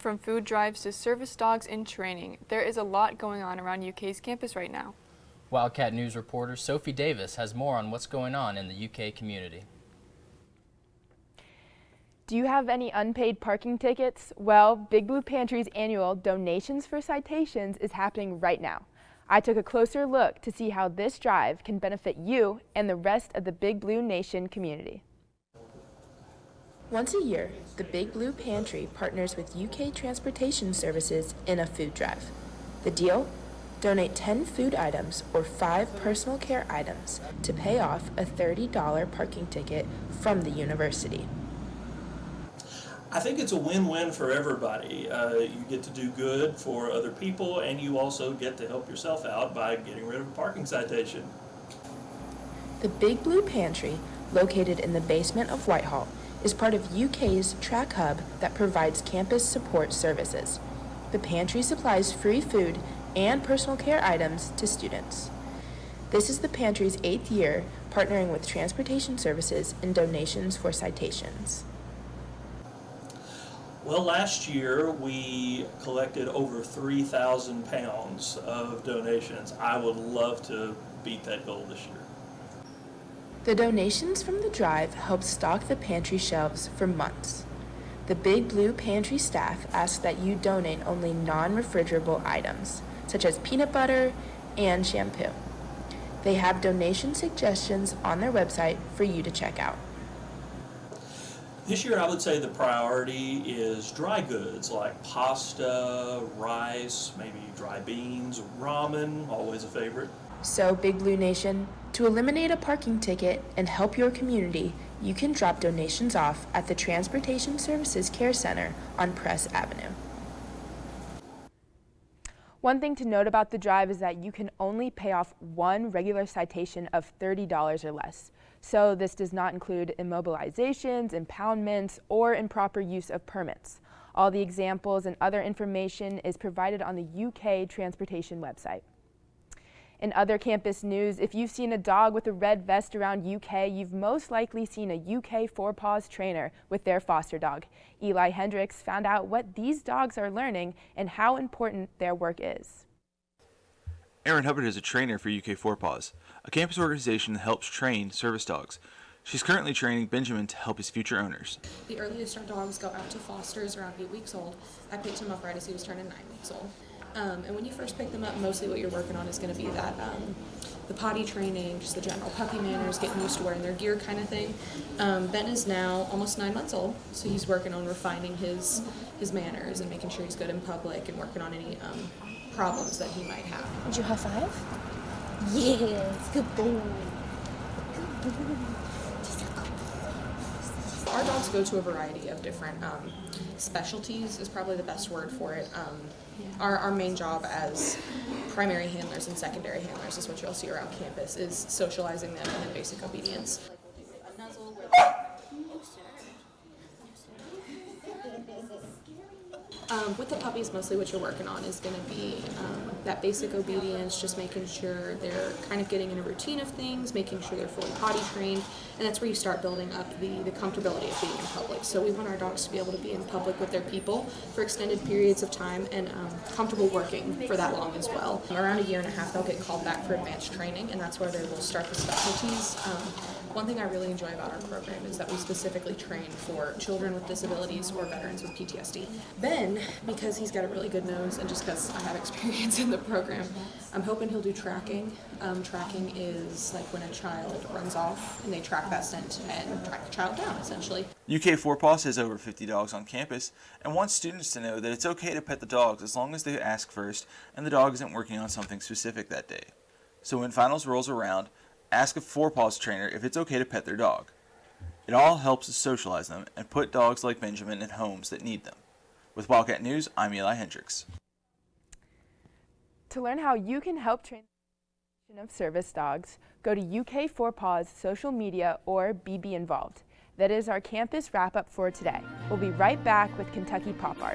From food drives to service dogs in training, there is a lot going on around UK's campus right now. Wildcat News reporter Sofie Davis has more on what's going on in the UK community. Do you have any unpaid parking tickets? Well, Big Blue Pantry's annual Donations for Citations is happening right now. I took a closer look to see how this drive can benefit you and the rest of the Big Blue Nation community. Once a year, the Big Blue Pantry partners with UK Transportation Services in a food drive. The deal? Donate 10 food items or 5 personal care items to pay off a $30 parking ticket from the university. I think it's a win-win for everybody. You get to do good for other people, and you also get to help yourself out by getting rid of a parking citation. The Big Blue Pantry, located in the basement of Whitehall, is part of UK's track hub that provides campus support services. The pantry supplies free food and personal care items to students. This is the pantry's 8th year partnering with Transportation Services in Donations for Citations. Well, last year we collected over 3,000 pounds of donations. I would love to beat that goal this year. The donations from the drive help stock the pantry shelves for months. The Big Blue Pantry staff ask that you donate only non-refrigerable items, such as peanut butter and shampoo. They have donation suggestions on their website for you to check out. This year I would say the priority is dry goods like pasta, rice, maybe dry beans, ramen, always a favorite. So, Big Blue Nation, to eliminate a parking ticket and help your community, you can drop donations off at the Transportation Services Care Center on Press Avenue. One thing to note about the drive is that you can only pay off one regular citation of $30 or less. So this does not include immobilizations, impoundments, or improper use of permits. All the examples and other information is provided on the UK Transportation website. In other campus news, if you've seen a dog with a red vest around UK, you've most likely seen a UK four-paws trainer with their foster dog. Eli Hendricks found out what these dogs are learning and how important their work is. Erin Hubbard is a trainer for UK Four Paws, a campus organization that helps train service dogs. She's currently training Benjamin to help his future owners. The earliest our dogs go out to fosters around 8 weeks old. I picked him up right as he was turning 9 weeks old. And when you first pick them up, mostly what you're working on is going to be that the potty training, just the general puppy manners, getting used to wearing their gear kind of thing. Ben is now almost 9 months old, so he's working on refining his manners and making sure he's good in public and working on any problems that he might have. Did you high five? Yes, good boy. Good boy. Our dogs go to a variety of different specialties is probably the best word for it. Our main job as primary handlers and secondary handlers is what you'll see around campus, is socializing them and then basic obedience. With the puppies, mostly what you're working on is going to be that basic obedience, just making sure they're kind of getting in a routine of things, making sure they're fully potty trained, and that's where you start building up the comfortability of being in public. So we want our dogs to be able to be in public with their people for extended periods of time and comfortable working for that long as well. Around a year and a half, they'll get called back for advanced training, and that's where they will start the specialties. One thing I really enjoy about our program is that we specifically train for children with disabilities or veterans with PTSD. Ben, because he's got a really good nose and just because I have experience in the program, I'm hoping he'll do tracking. Tracking is like when a child runs off and they track that scent and track the child down, essentially. UK Four Paws has over 50 dogs on campus and wants students to know that it's okay to pet the dogs as long as they ask first and the dog isn't working on something specific that day. So when finals rolls around, ask a Four Paws trainer if it's okay to pet their dog. It all helps to socialize them and put dogs like Benjamin in homes that need them. With Wildcat News, I'm Eli Hendricks. To learn how you can help train of service dogs, go to UK Four Paws social media or be involved. That is our campus wrap-up for today. We'll be right back with Kentucky Pop Art.